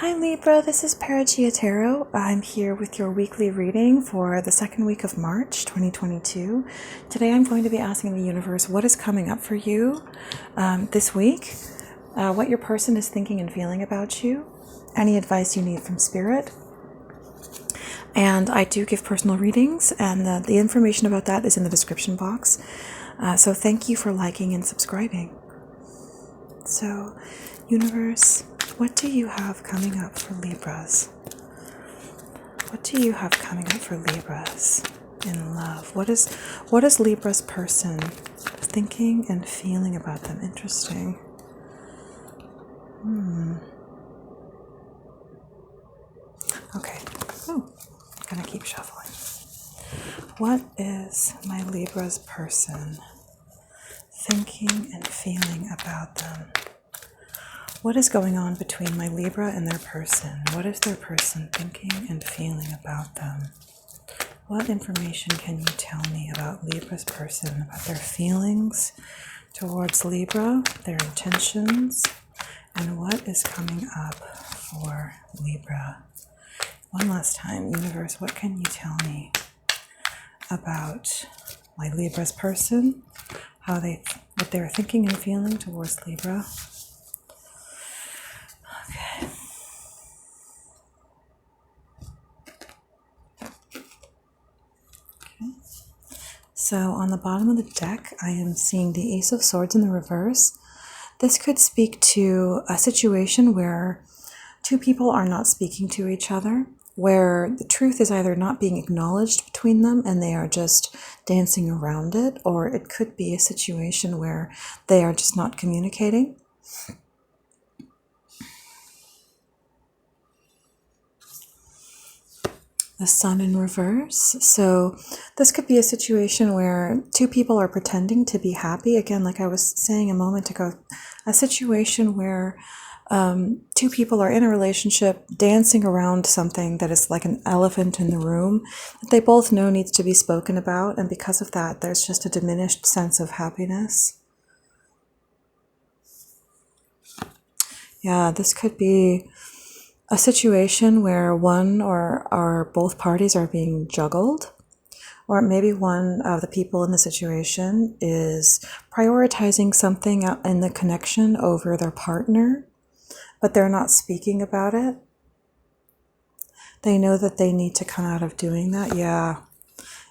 Hi Libra, this is Perigaea Tarot. I'm here with your weekly reading for the second week of March 2022. Today I'm going to be asking the universe what is coming up for you this week, what your person is thinking and feeling about you, any advice you need from Spirit. And I do give personal readings, and the information about that is in the description box. So thank you for liking and subscribing. So, universe, what do you have coming up for Libras? What do you have coming up for Libras in love? What is Libra's person thinking and feeling about them? Interesting. Okay. Oh, I'm gonna keep shuffling. What is my Libra's person thinking and feeling about them? What is going on between my Libra and their person? What is their person thinking and feeling about them? What information can you tell me about Libra's person, about their feelings towards Libra, their intentions, and what is coming up for Libra? One last time, universe, what can you tell me about my Libra's person, what they're thinking and feeling towards Libra? So on the bottom of the deck, I am seeing the Ace of Swords in the reverse. This could speak to a situation where two people are not speaking to each other, where the truth is either not being acknowledged between them and they are just dancing around it, or it could be a situation where they are just not communicating. The Sun in reverse. So this could be a situation where two people are pretending to be happy. Again, like I was saying a moment ago, a situation where two people are in a relationship dancing around something that is like an elephant in the room that they both know needs to be spoken about. And because of that, there's just a diminished sense of happiness. Yeah, this could be a situation where one or both parties are being juggled, or maybe one of the people in the situation is prioritizing something in the connection over their partner, but they're not speaking about it. They know that they need to come out of doing that. Yeah.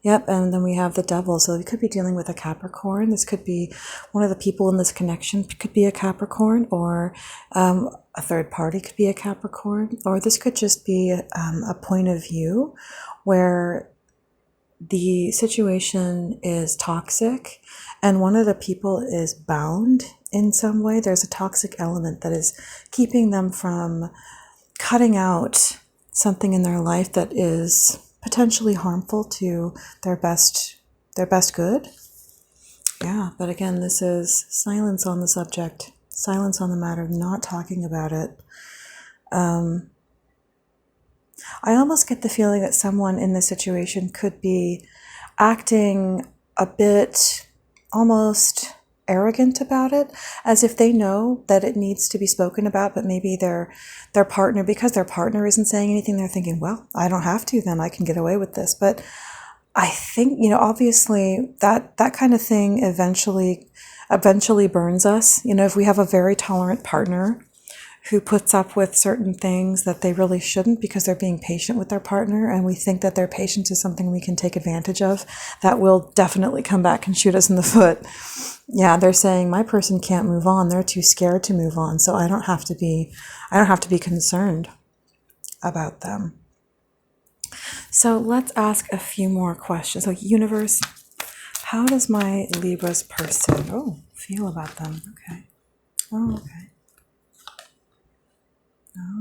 Yep, and then we have the Devil. So we could be dealing with a Capricorn. This could be one of the people in this connection could be a Capricorn, or a third party could be a Capricorn, or this could just be a point of view where the situation is toxic and one of the people is bound in some way. There's a toxic element that is keeping them from cutting out something in their life that is potentially harmful to their best good. Yeah, but again, this is silence on the subject, silence on the matter, not talking about it. I almost get the feeling that someone in this situation could be acting a bit almost arrogant about it, as if they know that it needs to be spoken about, but maybe their partner, because their partner isn't saying anything, they're thinking, well, I don't have to, then I can get away with this. But I think, obviously that kind of thing eventually burns us. If we have a very tolerant partner who puts up with certain things that they really shouldn't because they're being patient with their partner, and we think that their patience is something we can take advantage of, that will definitely come back and shoot us in the foot. Yeah, they're saying my person can't move on. They're too scared to move on, so I don't have to be concerned about them. So let's ask a few more questions. So universe, how does my Libra's person feel about them? Okay. Okay.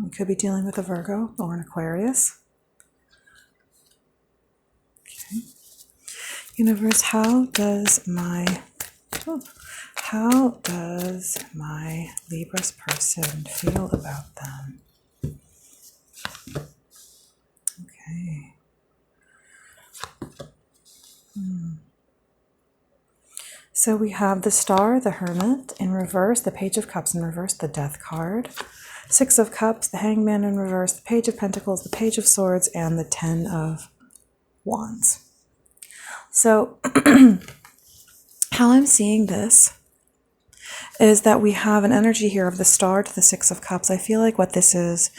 We could be dealing with a Virgo or an Aquarius. Okay. Universe, how does my Libra's person feel about them? Okay. So we have the Star, the Hermit in reverse, the Page of Cups in reverse, the Death card. Six of Cups, the Hangman in reverse, the Page of Pentacles, the Page of Swords, and the 10 of Wands. So how I'm seeing this is that we have an energy here of the Star to the Six of Cups. I feel like what this is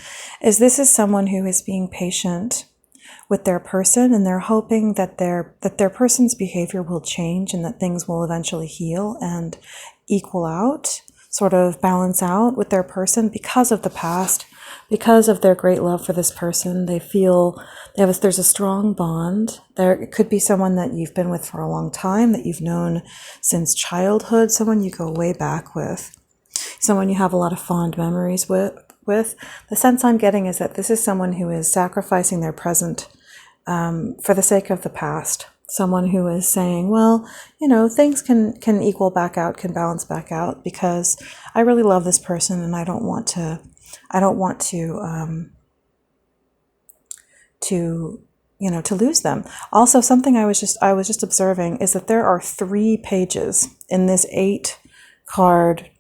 this is someone who is being patient with their person, and they're hoping that their person's behavior will change and that things will eventually heal and equal out, sort of balance out with their person because of the past, because of their great love for this person. They feel there's a strong bond. It could be someone that you've been with for a long time, that you've known since childhood, someone you go way back with, someone you have a lot of fond memories with. The sense I'm getting is that this is someone who is sacrificing their present for the sake of the past. Someone who is saying, well, things can equal back out, can balance back out, because I really love this person and I don't want to lose them. Also, something I was just observing is that there are 3 pages in this 8 card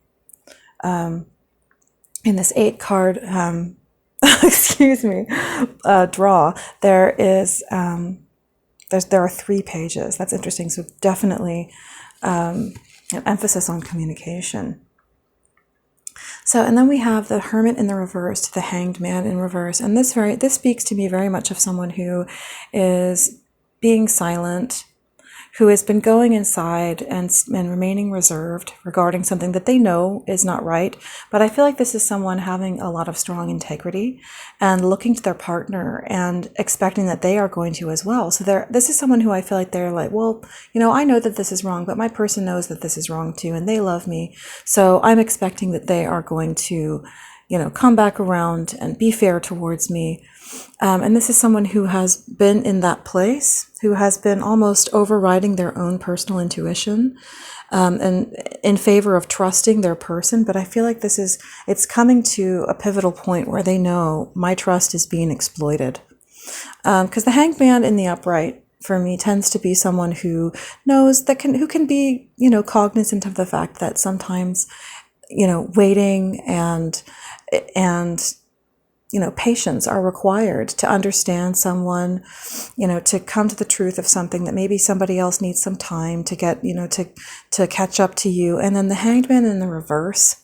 excuse me, draw. There are 3 pages. That's interesting. So definitely an emphasis on communication. So, and then we have the Hermit in the reverse to the Hanged Man in reverse. And this speaks to me very much of someone who is being silent, who has been going inside and remaining reserved regarding something that they know is not right. But I feel like this is someone having a lot of strong integrity and looking to their partner and expecting that they are going to as well. So this is someone who I feel like they're like, well, I know that this is wrong, but my person knows that this is wrong too, and they love me. So I'm expecting that they are going to, come back around and be fair towards me. And this is someone who has been in that place, who has been almost overriding their own personal intuition, and in favor of trusting their person. But I feel like it's coming to a pivotal point where they know my trust is being exploited. Because the Hanged Man in the upright, for me, tends to be someone who knows who can be, cognizant of the fact that sometimes, waiting and patience are required to understand someone, to come to the truth of something that maybe somebody else needs some time to get, to catch up to you. And then the Hanged Man in the reverse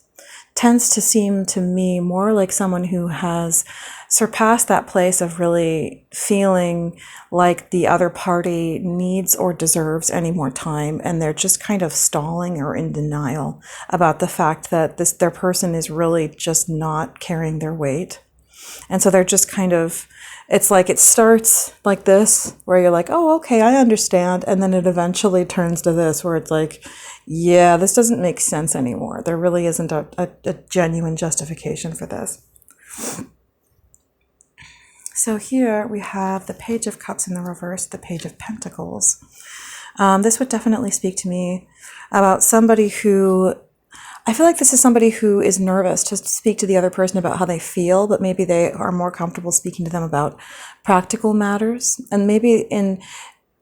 tends to seem to me more like someone who has surpassed that place of really feeling like the other party needs or deserves any more time, and they're just kind of stalling or in denial about the fact that their person is really just not carrying their weight. And so they're just kind of, it's like it starts like this, where you're like, oh, okay, I understand. And then it eventually turns to this, where it's like, yeah, this doesn't make sense anymore. There really isn't a genuine justification for this. So here we have the Page of Cups in the reverse, the Page of Pentacles. This would definitely speak to me about somebody who, I feel like this is somebody who is nervous to speak to the other person about how they feel, but maybe they are more comfortable speaking to them about practical matters. And maybe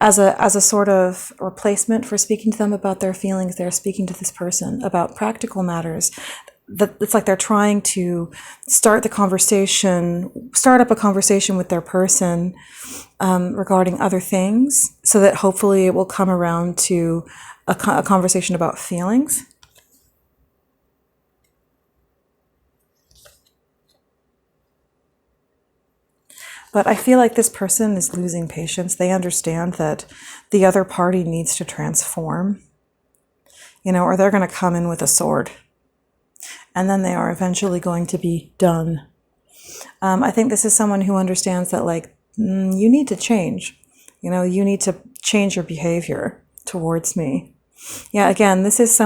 as a sort of replacement for speaking to them about their feelings, they're speaking to this person about practical matters. It's like they're trying to start up a conversation with their person regarding other things, so that hopefully it will come around to a conversation about feelings. But I feel like this person is losing patience. They understand that the other party needs to transform, or they're going to come in with a sword. And then they are eventually going to be done. I think this is someone who understands that, you need to change. You need to change your behavior towards me. Yeah, again, this is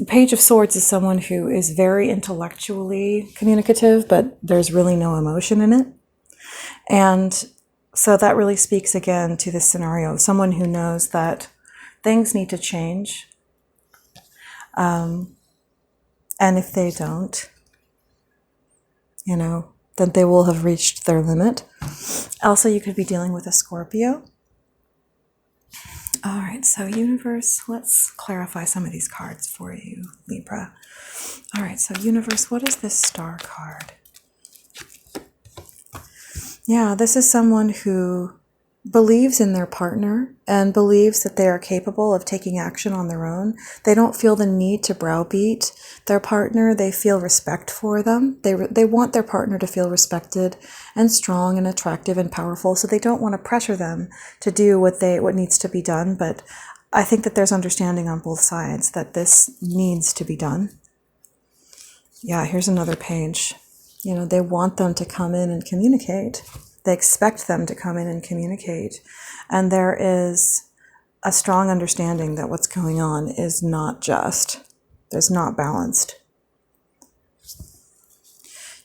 Page of Swords is someone who is very intellectually communicative, but there's really no emotion in it. And so that really speaks again to this scenario of someone who knows that things need to change. And if they don't, then they will have reached their limit. Also, you could be dealing with a Scorpio. All right, so universe, let's clarify some of these cards for you, Libra. All right, so universe, what is this star card? Yeah, this is someone who believes in their partner and believes that they are capable of taking action on their own. They don't feel the need to browbeat their partner. They feel respect for them. They want their partner to feel respected and strong and attractive and powerful, so they don't want to pressure them to do what needs to be done. But I think that there's understanding on both sides that this needs to be done. Yeah, here's another page. You know, they want them to come in and communicate. They expect them to come in and communicate. And there is a strong understanding that what's going on is not just, is not balanced.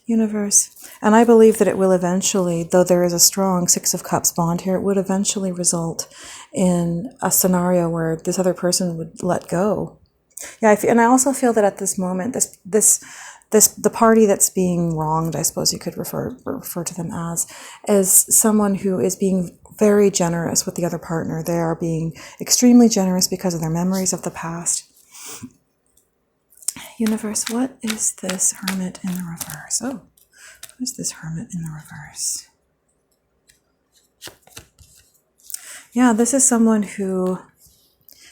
Universe. And I believe that it will eventually, though there is a strong Six of Cups bond here, it would eventually result in a scenario where this other person would let go. Yeah, and I also feel that at this moment, the party that's being wronged, I suppose you could refer to them as, is someone who is being very generous with the other partner. They are being extremely generous because of their memories of the past. Universe, what is this Hermit in the reverse? Oh, what is this Hermit in the reverse? Yeah, this is someone who,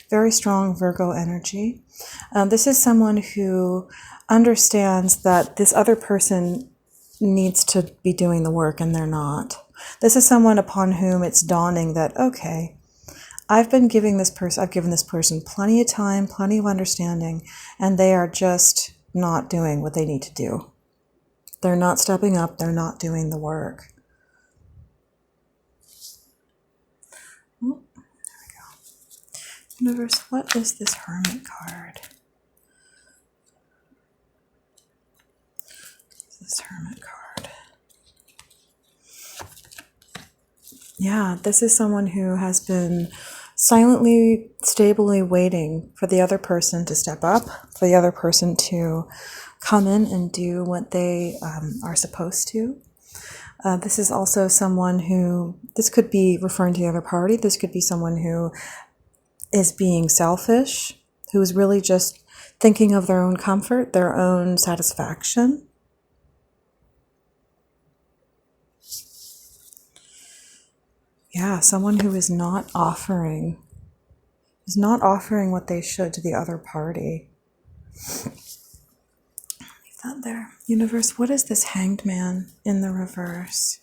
very strong Virgo energy. This is someone who understands that this other person needs to be doing the work and they're not. This is someone upon whom it's dawning that, okay, I've given this person plenty of time, plenty of understanding, and they are just not doing what they need to do. They're not stepping up, they're not doing the work. Oh, there we go. Universe, what is this Hermit card? This Hermit card. Yeah, this is someone who has been silently, stably waiting for the other person to step up, for the other person to come in and do what they are supposed to. This is also someone who, this could be referring to the other party, this could be someone who is being selfish, who is really just thinking of their own comfort, their own satisfaction. Yeah, someone who is not offering what they should to the other party. Leave that there. Universe, what is this Hanged Man in the reverse?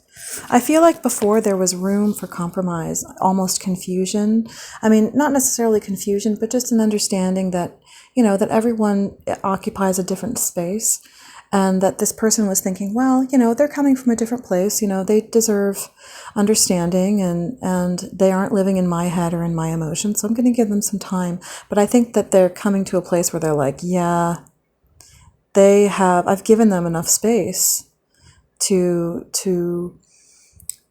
I feel like before there was room for compromise, almost confusion. I mean, not necessarily confusion, but just an understanding that, you know, that everyone occupies a different space. And that this person was thinking, well, you know, they're coming from a different place, you know, they deserve understanding and they aren't living in my head or in my emotions, so I'm going to give them some time. But I think that they're coming to a place where they're like, yeah, I've given them enough space to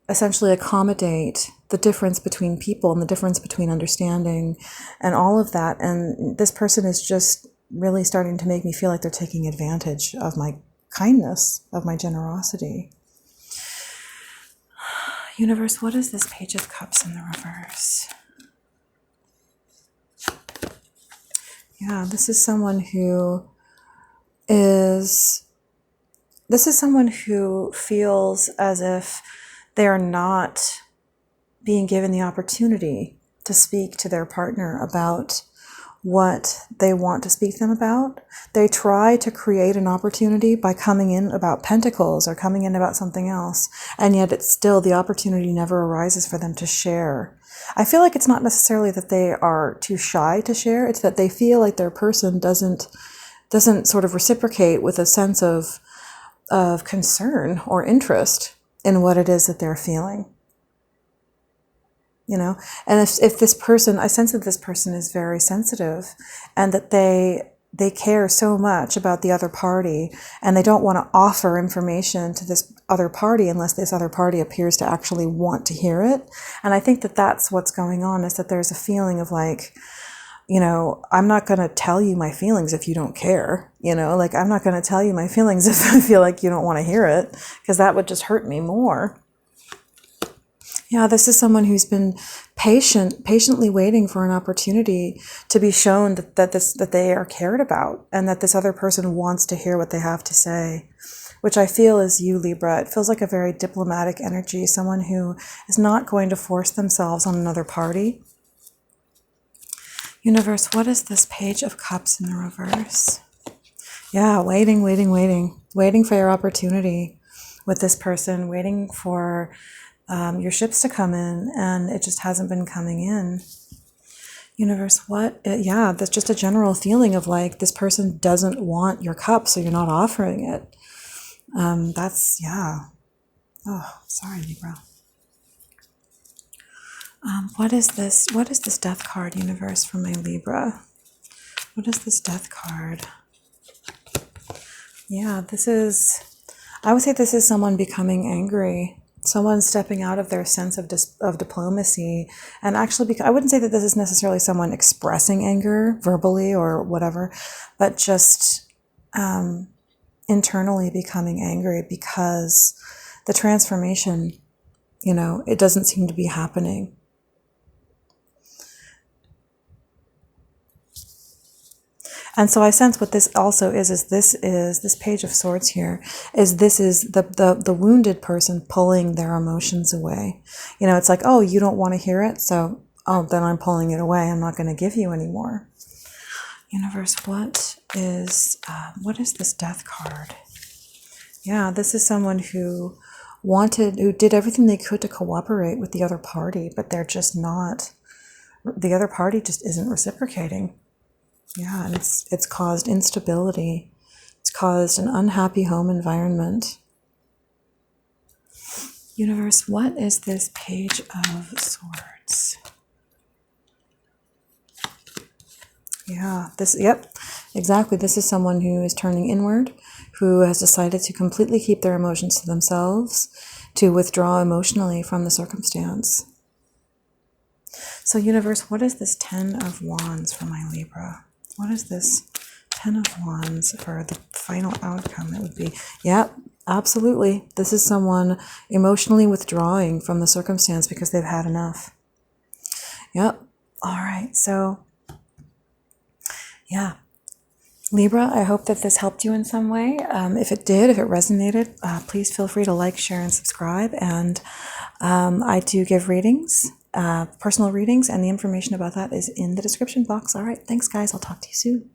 essentially accommodate the difference between people and the difference between understanding and all of that. And this person is just really starting to make me feel like they're taking advantage of my kindness, of my generosity. Universe, what is this Page of Cups in the reverse? Yeah, this is someone who feels as if they're not being given the opportunity to speak to their partner about what they want to speak to them about. They try to create an opportunity by coming in about pentacles or coming in about something else, and yet it's still, the opportunity never arises for them to share. I feel like it's not necessarily that they are too shy to share, it's that they feel like their person doesn't sort of reciprocate with a sense of concern or interest in what it is that they're feeling. You know, and if this person, I sense that this person is very sensitive and that they care so much about the other party and they don't want to offer information to this other party unless this other party appears to actually want to hear it. And I think that that's what's going on, is that there's a feeling of like, you know, I'm not going to tell you my feelings if you don't care, you know, like I'm not going to tell you my feelings if I feel like you don't want to hear it, because that would just hurt me more. Yeah, this is someone who's been patiently waiting for an opportunity to be shown that they are cared about and that this other person wants to hear what they have to say, which I feel is you, Libra. It feels like a very diplomatic energy, someone who is not going to force themselves on another party. Universe, what is this Page of Cups in the reverse? Yeah, waiting for your opportunity with this person, waiting for your ships to come in, and it just hasn't been coming in. Universe, yeah, that's just a general feeling of like this person doesn't want your cup, so you're not offering it. Yeah. Oh, sorry, Libra. What is this? What is this Death card, Universe, for my Libra? What is this Death card? Yeah, I would say this is someone becoming angry. Someone stepping out of their sense of diplomacy. And actually, I wouldn't say that this is necessarily someone expressing anger verbally or whatever, but just internally becoming angry because the transformation, it doesn't seem to be happening. And so I sense what this also is this Page of Swords here, is the wounded person pulling their emotions away. It's like, oh, you don't want to hear it, so, oh, then I'm pulling it away. I'm not going to give you anymore. Universe, what is this Death card? Yeah, this is someone who did everything they could to cooperate with the other party, but they're just not, the other party just isn't reciprocating. Yeah, and it's caused instability. It's caused an unhappy home environment. Universe, what is this Page of Swords? Yeah, yep, exactly. This is someone who is turning inward, who has decided to completely keep their emotions to themselves, to withdraw emotionally from the circumstance. So, Universe, what is this Ten of Wands for my Libra? What is this Ten of Wands for the final outcome? It would be, yep, absolutely. This is someone emotionally withdrawing from the circumstance because they've had enough. Yep. All right. So, yeah. Libra, I hope that this helped you in some way. If it did, if it resonated, please feel free to like, share, and subscribe. And I do give readings, personal readings, and the information about that is in the description box. All right, thanks, guys. I'll talk to you soon.